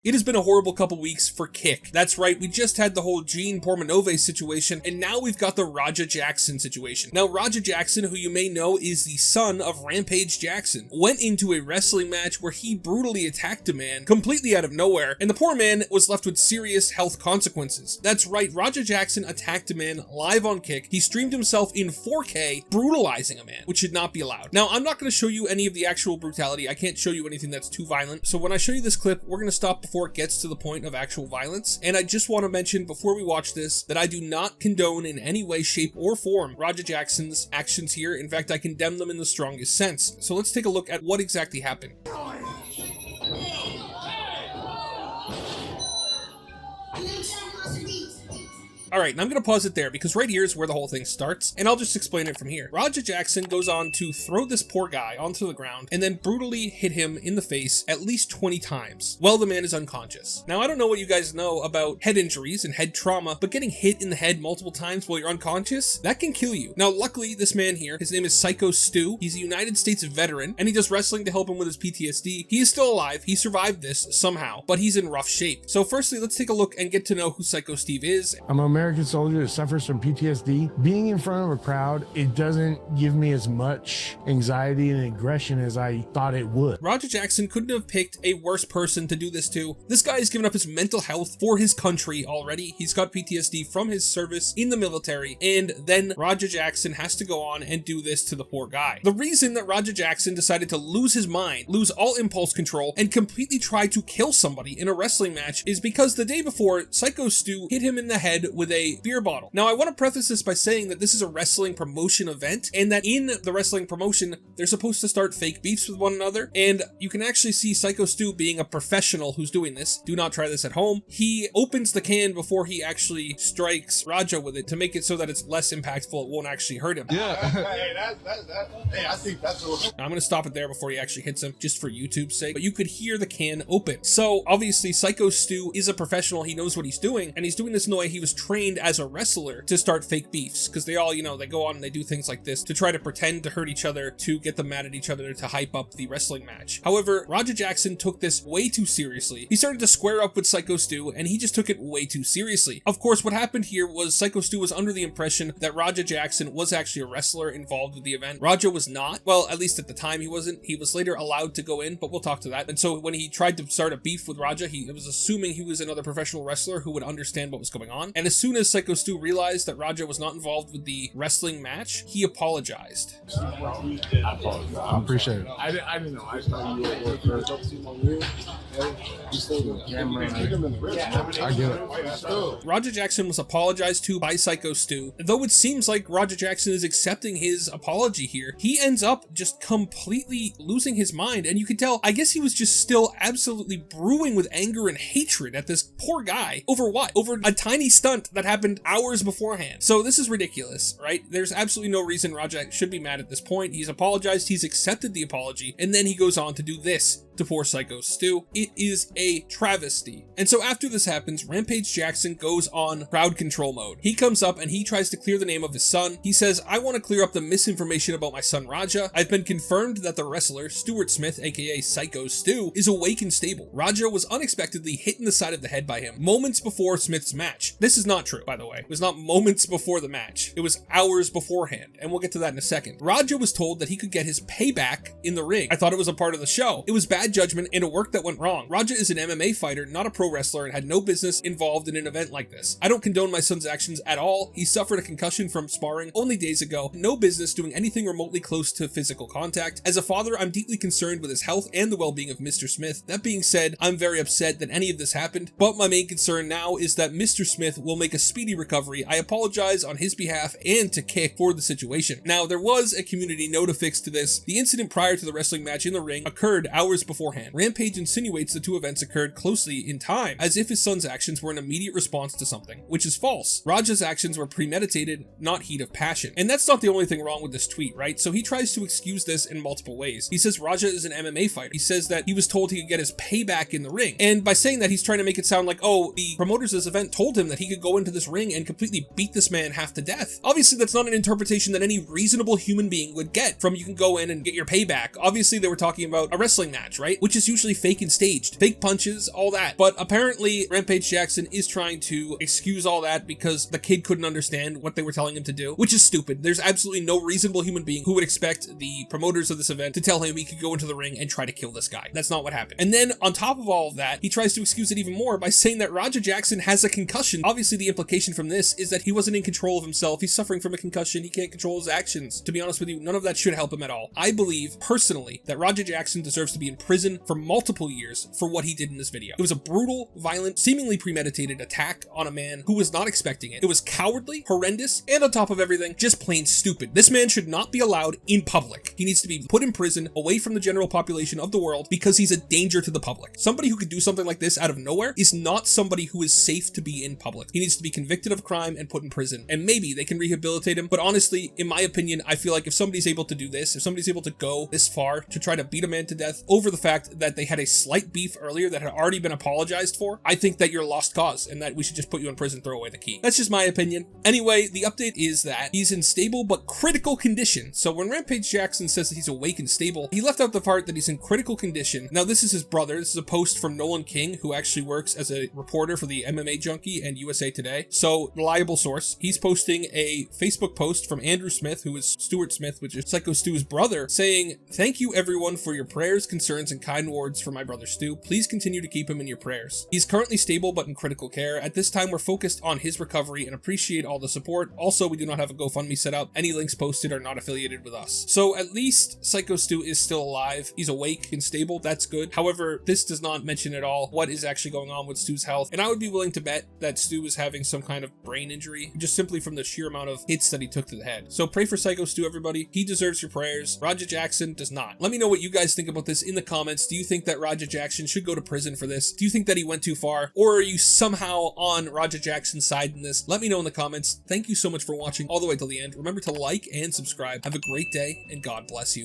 It has been a horrible couple weeks for Kick. That's right, we just had the whole Gene Portmanove situation, and now we've got the Raja Jackson situation. Now, Raja Jackson, who you may know is the son of Rampage Jackson, went into a wrestling match where he brutally attacked a man completely out of nowhere, and the poor man was left with serious health consequences. That's right, Raja Jackson attacked a man live on Kick. He streamed himself in 4K, brutalizing a man, which should not be allowed. Now, I'm not going to show you any of the actual brutality. I can't show you anything that's too violent. So when I show you this clip, we're going to stop before it gets to the point of actual violence. And I just want to mention before we watch this that I do not condone in any way, shape, or form Raja Jackson's actions here. In fact, I condemn them in the strongest sense. So let's take a look at what exactly happened. Alright, and I'm going to pause it there because right here is where the whole thing starts, and I'll just explain it from here. Raja Jackson goes on to throw this poor guy onto the ground and then brutally hit him in the face at least 20 times while the man is unconscious. Now, I don't know what you guys know about head injuries and head trauma, but getting hit in the head multiple times while you're unconscious, that can kill you. Now, luckily, this man here, his name is Syko Stu. He's a United States veteran, and he does wrestling to help him with his PTSD. He is still alive. He survived this somehow, but he's in rough shape. So firstly, let's take a look and get to know who Syko Steve is. I'm an American soldier that suffers from PTSD. Being in front of a crowd, it doesn't give me as much anxiety and aggression as I thought it would. Raja Jackson couldn't have picked a worse person to do this to. This guy has given up his mental health for his country already. He's got PTSD from his service in the military, and then Raja Jackson has to go on and do this to the poor guy. The reason that Raja Jackson decided to lose his mind, lose all impulse control, and completely try to kill somebody in a wrestling match is because the day before, Syko Stu hit him in the head with a beer bottle. Now, I want to preface this by saying that this is a wrestling promotion event, and that in the wrestling promotion, they're supposed to start fake beefs with one another, and you can actually see Syko Stu being a professional who's doing this. Do not try this at home. He opens the can before he actually strikes Raja with it to make it so that it's less impactful. It won't actually hurt him. Yeah. Hey, I think that's what... I'm going to stop it there before he actually hits him, just for YouTube's sake, but you could hear the can open. So, obviously, Syko Stu is a professional. He knows what he's doing, and he's doing this in the way he was trained as a wrestler to start fake beefs, because they all, they go on and they do things like this to try to pretend to hurt each other, to get them mad at each other, to hype up the wrestling match. However, Raja Jackson took this way too seriously. He started to square up with Syko Stu, and he just took it way too seriously. Of course, what happened here was Syko Stu was under the impression that Raja Jackson was actually a wrestler involved with the event. Raja was not. Well, at least at the time he wasn't. He was later allowed to go in, but we'll talk to that. And so when he tried to start a beef with Raja, he was assuming he was another professional wrestler who would understand what was going on. And as soon as Syko Stu realized that Raja was not involved with the wrestling match, he apologized. I appreciate it. I didn't know. I thought you were I get it. Raja Jackson was apologized to by Syko Stu. Though it seems like Raja Jackson is accepting his apology here, he ends up just completely losing his mind, and you can tell, I guess he was just still absolutely brewing with anger and hatred at this poor guy. Over what? Over a tiny stunt that happened hours beforehand. So this is ridiculous, right? There's absolutely no reason Raja should be mad at this point. He's apologized, he's accepted the apology, and then he goes on to do this to poor Syko Stu. It is a travesty. And so after this happens, Rampage Jackson goes on crowd control mode. He comes up and he tries to clear the name of his son. He says, I want to clear up the misinformation about my son Raja. I've been confirmed that the wrestler, Stuart Smith, aka Syko Stu, is awake and stable. Raja was unexpectedly hit in the side of the head by him moments before Smith's match. This is not true, by the way. It was not moments before the match. It was hours beforehand, and we'll get to that in a second. Raja was told that he could get his payback in the ring. I thought it was a part of the show. It was bad judgment and a work that went wrong. Raja is an MMA fighter, not a pro wrestler, and had no business involved in an event like this. I don't condone my son's actions at all. He suffered a concussion from sparring only days ago. No business doing anything remotely close to physical contact. As a father, I'm deeply concerned with his health and the well-being of Mr. Smith. That being said, I'm very upset that any of this happened, but my main concern now is that Mr. Smith will make a speedy recovery. I apologize on his behalf and to Kick for the situation. Now, there was a community note affixed to this. The incident prior to the wrestling match in the ring occurred hours beforehand. Rampage insinuates the two events occurred closely in time, as if his son's actions were an immediate response to something, which is false. Raja's actions were premeditated, not heat of passion. And that's not the only thing wrong with this tweet, right? So he tries to excuse this in multiple ways. He says Raja is an MMA fighter. He says that he was told he could get his payback in the ring. And by saying that, he's trying to make it sound like, oh, the promoters of this event told him that he could go into this ring and completely beat this man half to death. Obviously, that's not an interpretation that any reasonable human being would get from you can go in and get your payback. Obviously, they were talking about a wrestling match, right? Which is usually fake and staged. Fake punches, all that. But apparently Rampage Jackson is trying to excuse all that because the kid couldn't understand what they were telling him to do, which is stupid. There's absolutely no reasonable human being who would expect the promoters of this event to tell him he could go into the ring and try to kill this guy. That's not what happened. And then on top of all of that, he tries to excuse it even more by saying that Raja Jackson has a concussion. Obviously, the implication from this is that he wasn't in control of himself. He's suffering from a concussion. He can't control his actions. To be honest with you, none of that should help him at all. I believe, personally, that Raja Jackson deserves to be in prison for multiple years for what he did in this video. It was a brutal, violent, seemingly premeditated attack on a man who was not expecting it. It was cowardly, horrendous, and on top of everything, just plain stupid. This man should not be allowed in public. He needs to be put in prison away from the general population of the world because he's a danger to the public. Somebody who could do something like this out of nowhere is not somebody who is safe to be in public. He needs to be convicted of crime and put in prison, and maybe they can rehabilitate him. But honestly, in my opinion, I feel like if somebody's able to do this, if somebody's able to go this far to try to beat a man to death over the fact that they had a slight beef earlier that had already been apologized for, I think that you're a lost cause and that we should just put you in prison, throw away the key. That's just my opinion. Anyway, the update is that he's in stable but critical condition. So when Rampage Jackson says that he's awake and stable, he left out the part that he's in critical condition. Now, this is his brother. This is a post from Nolan King, who actually works as a reporter for the MMA Junkie and USA Today. So, reliable source. He's posting a Facebook post from Andrew Smith, who is Stuart Smith, which is Syko Stu's brother, saying, "Thank you everyone for your prayers, concerns, and kind words for my brother Stu. Please continue to keep him in your prayers. He's currently stable but in critical care. At this time, we're focused on his recovery and appreciate all the support. Also, we do not have a GoFundMe set up. Any links posted are not affiliated with us." So at least Syko Stu is still alive. He's awake and stable. That's good. However, this does not mention at all what is actually going on with Stu's health. And I would be willing to bet that Stu is having some kind of brain injury, just simply from the sheer amount of hits that he took to the head. So pray for Syko Stu, everybody. He deserves your prayers. Raja Jackson does not. Let me know what you guys think about this in the comments. Do you think that Raja Jackson should go to prison for this? Do you think that he went too far? Or are you somehow on Raja Jackson's side in this? Let me know in the comments. Thank you so much for watching all the way till the end. Remember to like and subscribe. Have a great day, and God bless you.